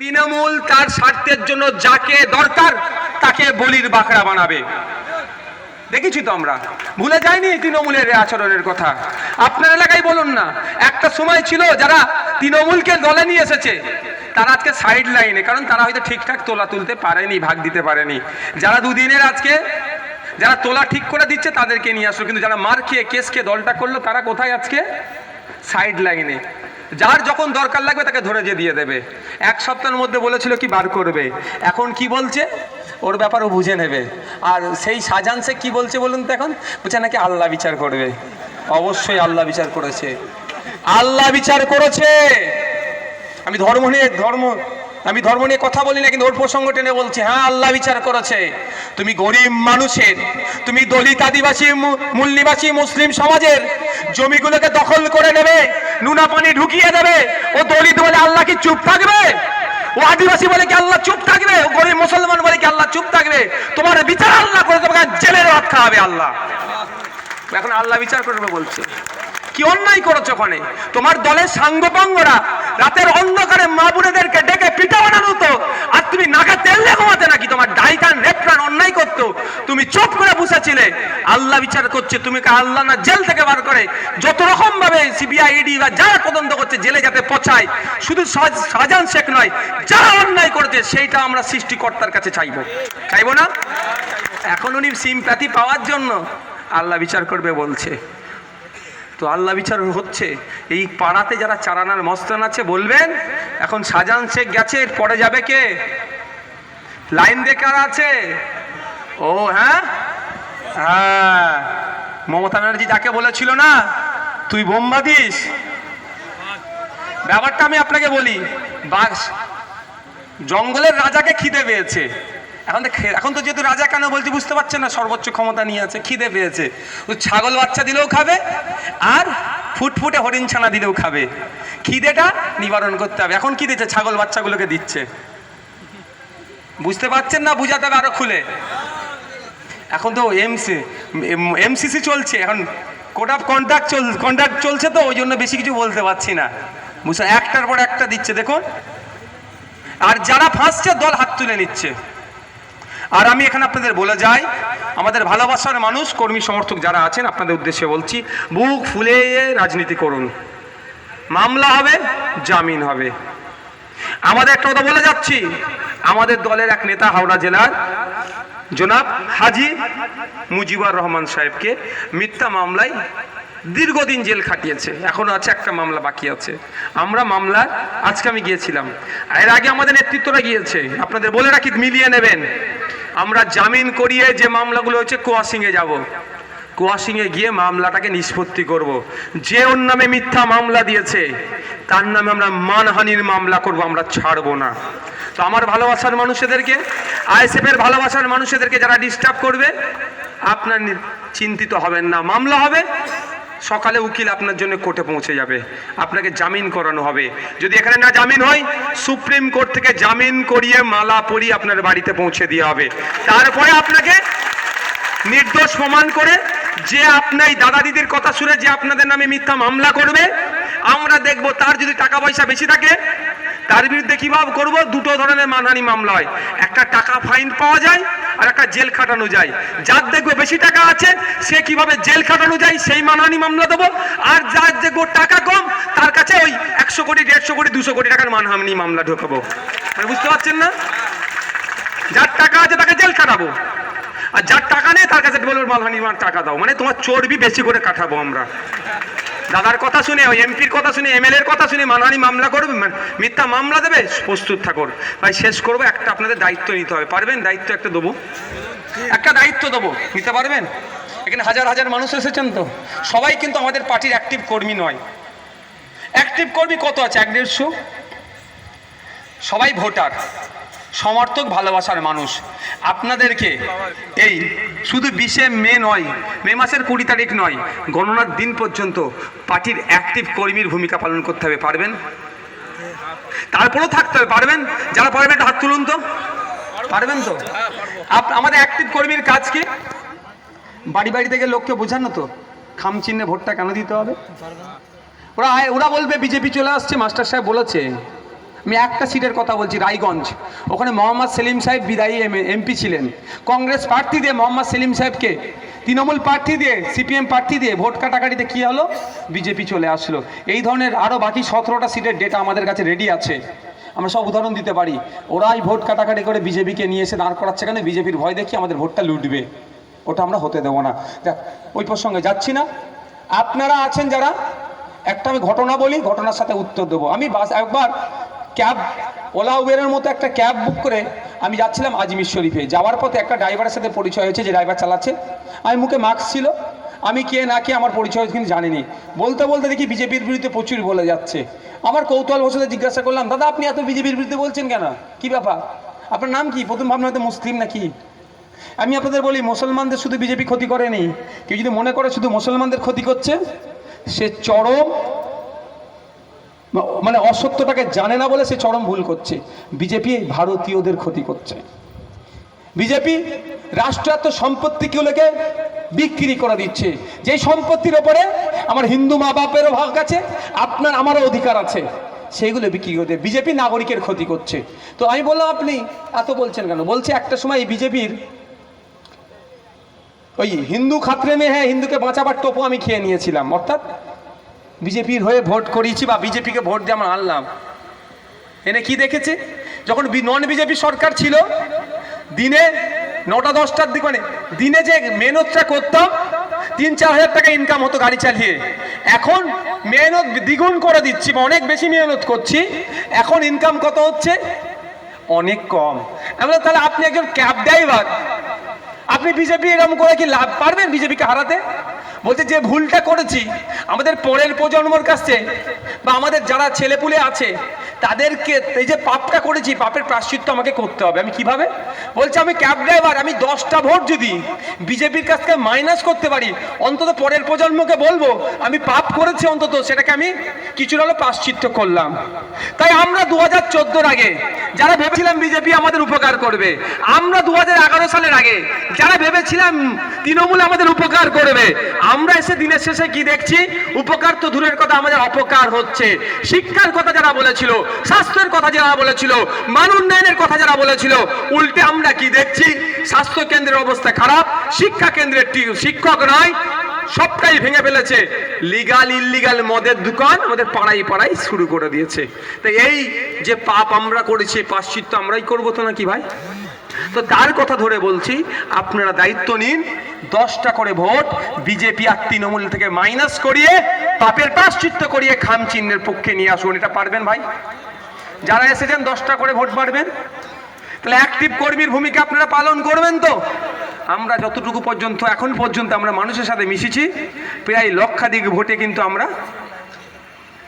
তৃণমূল তার স্বার্থের জন্য যাকে দরকার তাকে বলির বাকড়া বানাবে। দেখেছি তো আমরা, ভুলে যায়নি তৃণমূলের আচরণের কথা। আপনার এলাকায় বলুন না, একটা সময় ছিল যারা তৃণমূলকে দলে নিয়ে এসেছে তারা আজকে সাইড লাইনে, কারণ তারা হয়তো ঠিকঠাক তোলা তুলতে পারেনি, ভাগ দিতে পারেনি। যারা দুদিনের আজকে যারা তোলা ঠিক করে দিচ্ছে তাদেরকে নিয়ে আসলো, কিন্তু যারা মার খেয়ে কেস খেয়ে দলটা করলো তারা কোথায় আজকে? সাইড লাইনে। যার যখন দরকার লাগবে তাকে ধরে যে দিয়ে দেবে। এক সপ্তাহের মধ্যে বলেছিল কি বার করবে, এখন কি বলছে ওর ব্যাপারও বুঝে নেবে। আর সেই শাহজাহান শেখ কি বলছে বলুন তো, এখন বলছে নাকি আল্লাহ বিচার করবে। অবশ্যই আল্লাহ বিচার করেছে, আল্লাহ বিচার করেছে। আমি ধর্ম নিয়ে কথা বলি না, কিন্তু ওর প্রসঙ্গ টেনে বলছি, হ্যাঁ আল্লাহ বিচার করেছে। তুমি গরিব মানুষের, তুমি দলিত আদিবাসী মূল নিবাসী মুসলিম সমাজের জমিগুলোকে দখল করে নেবে, নুনা পানি ঢুকিয়ে দেবে। ও দলিত বলে আল্লাহ কি চুপ থাকবে? ও আদিবাসী বলে কি আল্লাহ চুপ থাকবে? ও গরিব মুসলমান বলে কি আল্লাহ চুপ থাকবে? তোমার বিচার আল্লাহ করে, তোমাকে জেলের ভাত খাওয়াবে আল্লাহ। এখন আল্লাহ বিচার করবে বলছে। কি অন্যায় করেছো ওখানে? তোমার দলের সাঙ্গপাঙ্গরা রাতের অন্ধকারে মা বোনেদেরকে ডেকে পিঠা বানানো তো, আর তুমি নাকে তেল দিয়ে ঘুমাতে নাকি? তোমার ডাইকান রেপরান অন্যায় করতো, তুমি চুপ করে বসেছিলে। আল্লাহ বিচার করছে, তুমি আল্লাহ না জেল থেকে বার করে যত রকম ভাবে সিবিআই ইডি বা যারা তদন্ত করছে জেলে যাতে পচায়। শুধু শাহজাহান শেখ নয়, যারা অন্যায় করছে সেইটা আমরা সৃষ্টিকর্তার কাছে চাইবো না? এখন উনি সিম্প্যাথি পাওয়ার জন্য আল্লাহ বিচার করবে বলছে। তো আল্লাহ বিচার হচ্ছে। এই পাড়াতে যারা চারানার মস্তান আছে বলবেন এখন শাহজাহান শেখ গেছে, পরে যাবে কে? লাইন বেকার আছে। ও হ্যাঁ হ্যাঁ, মমতা ব্যানার্জি যাকে বলেছিল না তুই বোম বাঁধিস, ব্যাপারটা আমি আপনাকে বলি। বাঘ জঙ্গলের রাজাকে খিদে পেয়েছে, এখন তো যেহেতু রাজা কেন বলছি বুঝতে পারছেন না, সর্বোচ্চ ক্ষমতা নিয়ে আছে, খিদে পেয়েছে। ও ছাগল বাচ্চা দিলেও খাবে আর ফুটফুটে হরিণ ছানা দিলেও খাবে। খিদেটা নিবারণ করতে হবে। এখন কি দিচ্ছে? ছাগল বাচ্চাগুলোকে দিচ্ছে। বুঝতে পারছেন না? বুঝাতে হবে আরো খুলে। এখন তো এমসিসি চলছে, এখন কোড অফ কন্ডাক্ট চলছে, তো ওই জন্য বেশি কিছু বলতে পারছি না। বুঝছেন? একটার পর একটা দিচ্ছে দেখুন, আর যারা ফাঁসছে দল হাত তুলে নিচ্ছে। আর আমি এখানে আপনাদের বলে যাই, আমাদের ভালোবাসার মানুষ কর্মী সমর্থক যারা আছেন আপনাদের উদ্দেশ্যে বলছি, বুক ফুলে রাজনীতি করুন। মামলা হবে, জামিন হবে। আমাদের একটা কথা বলে যাচ্ছি, আমাদের দলের এক নেতা হাওড়া জেলার জনাব হাজি মুজিবুর রহমান সাহেবকে মিথ্যা মামলায় দীর্ঘদিন জেল খাটিয়েছে, এখনো আছে, একটা মামলা বাকি আছে। আমরা মামলা আজকে আমি গিয়েছিলাম, এর আগে আমাদের নেতৃত্বরা গিয়েছে, আপনাদের বলে রাখি মিলিয়ে নেবেন। আমরা জামিন করিয়ে যে মামলাগুলো হচ্ছে কোয়াশিংয়ে যাব, কোয়াশিংয়ে গিয়ে মামলাটাকে নিষ্পত্তি করব। যে ওর নামে মিথ্যা মামলা দিয়েছে তার নামে আমরা মানহানির মামলা করব, আমরা ছাড়বো না। তো আমার ভালোবাসার মানুষদেরকে, আইএসএফ এর ভালোবাসার মানুষদেরকে যারা ডিস্টার্ব করবে, আপনার চিন্তিত হবেন না, মামলা হবে। সকালে উকিল আপনার জন্য কোর্টে পৌঁছে যাবে, আপনাকে জামিন করানো হবে। যদি এখানে না জামিন হয়, সুপ্রিম কোর্ট থেকে জামিন করিয়ে মালা পরিয়ে আপনার বাড়িতে পৌঁছে দেওয়া হবে। তারপরে আপনাকে নির্দোষ প্রমাণ করে, যে আপনার দাদা দিদির কথা শুনে যে আপনাদের নামে মিথ্যা মামলা করবে, আমরা দেখব তার যদি টাকা পয়সা বেশি থাকে তার বিরুদ্ধে কিভাবে করব। দুটো ধরনের মানহানি মামলা হয়, একটা টাকা ফাইন পাওয়া যায় আর একটা জেল খাটানো যায়। যার দেখবো বেশি টাকা আছে সে কিভাবে জেল খাটানো যায় সেই মানহানি মামলা দেবো, আর যার দেখবো টাকা কম তার কাছে ওই 100 কোটি 150 কোটি 200 কোটি টাকার মানহানি মামলা ঢোকাবো। বুঝতে পারছেন না? যার টাকা আছে তাকে জেল খাটাবো, আর যার টাকা নেই তার কাছে বলবো মানহানি টাকা দাও, মানে তোমার চর্বি বেশি করে কাটাবো আমরা। দাদার কথা শুনে, ওই এমপির কথা শুনে, এমএলএর কথা শুনে মানহানি মামলা করবে, মিথ্যা মামলা দেবে, প্রস্তুত থাকুন। ভাই শেষ করবো, একটা আপনাদের দায়িত্ব নিতে হবে, পারবেন? দায়িত্ব একটা দেবো, একটা দায়িত্ব দেবো, নিতে পারবেন? এখানে হাজার হাজার মানুষ এসেছেন, তো সবাই কিন্তু আমাদের পার্টির অ্যাক্টিভ কর্মী নয়। অ্যাক্টিভ কর্মী কত আছে? 150। সবাই ভোটার, সমর্থক, ভালোবাসার মানুষ। আপনাদেরকে এই শুধু 20 মে নয়, মে মাসের 20 তারিখ নয়, গণনার দিন পর্যন্ত পার্টির অ্যাক্টিভ কর্মীর ভূমিকা পালন করতে হবে। পারবেন? তারপরেও থাকতে হবে। পারবেন? যারা পারবেন হাত তুলুন তো। পারবেন তো? আমাদের অ্যাক্টিভ কর্মীর কাজ কি? বাড়ি বাড়ি থেকে লোককে বোঝানো তো খাম চিহ্নে ভোটটা কেন দিতে হবে। ওরা বলবে বিজেপি চলে আসছে, মাস্টার সাহেব বলেছে। আমি একটা সিটের কথা বলছি, রায়গঞ্জ। ওখানে মোহাম্মদ সেলিম সাহেব বিদায়ী এমপি ছিলেন। কংগ্রেস প্রার্থী দিয়ে মোহাম্মদ সেলিম সাহেবকে, তৃণমূল প্রার্থী দিয়ে, সিপিএম প্রার্থী দিয়ে ভোট কাটাকাটিতে কী হলো, বিজেপি চলে আসলো। এই ধরনের আরও বাকি 17টা সিটের ডেটা আমাদের কাছে রেডি আছে, আমরা সব উদাহরণ দিতে পারি। ওরাই ভোট কাটাকাটি করে বিজেপিকে নিয়ে এসে দাঁড় করাচ্ছে, কেন? বিজেপির ভয় দেখি আমাদের ভোটটা লুটবে, ওটা আমরা হতে দেবো না। দেখ, ওই প্রসঙ্গে যাচ্ছি না। আপনারা আছেন যারা, একটা আমি ঘটনা বলি, ঘটনার সাথে উত্তর দেবো। আমি একবার ক্যাব, ওলা উবেরের মতো একটা ক্যাব বুক করে আমি যাচ্ছিলাম আজমির শরীফে। যাওয়ার পথে একটা ড্রাইভারের সাথে পরিচয় হয়েছে, যে ড্রাইভার চালাচ্ছে। আমি মুখে মাস্ক ছিল, আমি কে না কে আমার পরিচয় কিন্তু জানিনি। বলতে বলতে দেখি বিজেপির বিরুদ্ধে প্রচুর বলে যাচ্ছে। আমার কৌতূহল বসে জিজ্ঞাসা করলাম, দাদা আপনি এত বিজেপির বিরুদ্ধে বলছেন কেন, কি ব্যাপার, আপনার নাম কি? প্রথম ভাবনা হয়তো মুসলিম নাকি। আমি আপনাদের বলি, মুসলমানদের শুধু বিজেপি ক্ষতি করেনি। কেউ যদি মনে করে শুধু মুসলমানদের ক্ষতি করছে, সে চরম, মানে অসত্যটাকে জানে না বলে সে চরম ভুল করছে। বিজেপি ভারতীয়দের ক্ষতি করছে। বিজেপি রাষ্ট্রায়ত্ত সম্পত্তিগুলোকে বিক্রি করে দিচ্ছে। যেই সম্পত্তির ওপরে আমার হিন্দু মা বাপেরও ভাগ আছে, আপনার আমারও অধিকার আছে, সেইগুলো বিক্রি করে দেয়। বিজেপি নাগরিকের ক্ষতি করছে। তো আমি বললাম, আপনি এত বলছেন কেন? বলছে একটা সময় এই বিজেপির ওই হিন্দু খাতরে মে হ্যাঁ হিন্দুকে বাঁচাবার টোপো আমি খেয়ে নিয়েছিলাম, অর্থাৎ বিজেপির হয়ে ভোট করিয়েছি বা বিজেপিকে ভোট দিয়ে আমরা আনলাম। এনে কি দেখেছে, যখন নন বিজেপি সরকার ছিল, দিনে 9টা 10টার দিকে, মানে দিনে যে মেহনতটা করতাম 3-4 হাজার টাকা ইনকাম হতো গাড়ি চালিয়ে। এখন মেহনত দ্বিগুণ করে দিচ্ছি বা অনেক বেশি মেহনত করছি, এখন ইনকাম কত হচ্ছে? অনেক কম। আমরা তাহলে আপনি একজন ক্যাব ড্রাইভার, আপনি বিজেপি এরকম করে কি লাভ পারবেন বিজেপিকে হারাতে? বলতে যে ভুলটা করেছি, আমাদের পরের প্রজন্মর কাছে বা আমাদের যারা ছেলেপুলে আছে তাদেরকে, এই যে পাপটা করেছি, পাপের প্রায়শ্চিত্ত আমাকে করতে হবে। আমি কিভাবে? বলছে আমি ক্যাব ড্রাইভার, আমি 10টা ভোট যদি বিজেপির কাছ থেকে মাইনাস করতে পারি, অন্তত পরের প্রজন্মকে বলবো আমি পাপ করেছি, অন্তত সেটাকে আমি কিছুটা হলো প্রায়শ্চিত্ত করলাম। তাই আমরা 2014-র আগে যারা ভেবেছিলাম বিজেপি আমাদের উপকার করবে, আমরা 2011 সালের আগে যারা ভেবেছিলাম তৃণমূল আমাদের উপকার করবে, আমরা এসে দিনের শেষে কি দেখছি? উপকার তো দূরের কথা, আমাদের অপকার হচ্ছে। শিক্ষার কথা যারা বলেছিল, স্বাস্থ্যের কথা যারা বলেছিল, মান উন্নয়নের কথা যারা বলেছিল, উল্টে আমরা কি দেখছি? স্বাস্থ্য কেন্দ্রের অবস্থা খারাপ, শিক্ষা কেন্দ্রের শিক্ষক নয়, সবটাই ভেঙে ফেলেছে। লিগাল ইল্লিগাল মদের দোকান আমাদের পাড়ায় পাড়ায় শুরু করে দিয়েছে। তো এই যে পাপ আমরা করেছি, প্রায়শ্চিত্ত আমরাই করবো তো নাকি ভাই? তো তার কথা ধরে বলছি, আপনারা দায়িত্ব নিন, 10টা করে ভোট বিজেপি আর তৃণমূল থেকে মাইনাস করিয়ে, পাপের প্রায়শ্চিত্ত করিয়ে খাম চিহ্নের পক্ষে নিয়ে আসুন। এটা পারবেন ভাই? যারা এসেছেন 10টা করে ভোট পারবেন? তাহলে অ্যাক্টিভ কর্মীর ভূমিকা আপনারা পালন করবেন তো? আমরা যতটুকু পর্যন্ত, এখন পর্যন্ত আমরা মানুষের সাথে মিশেছি, প্রায় লক্ষাধিক ভোটে কিন্তু আমরা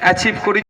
অ্যাচিভ করি।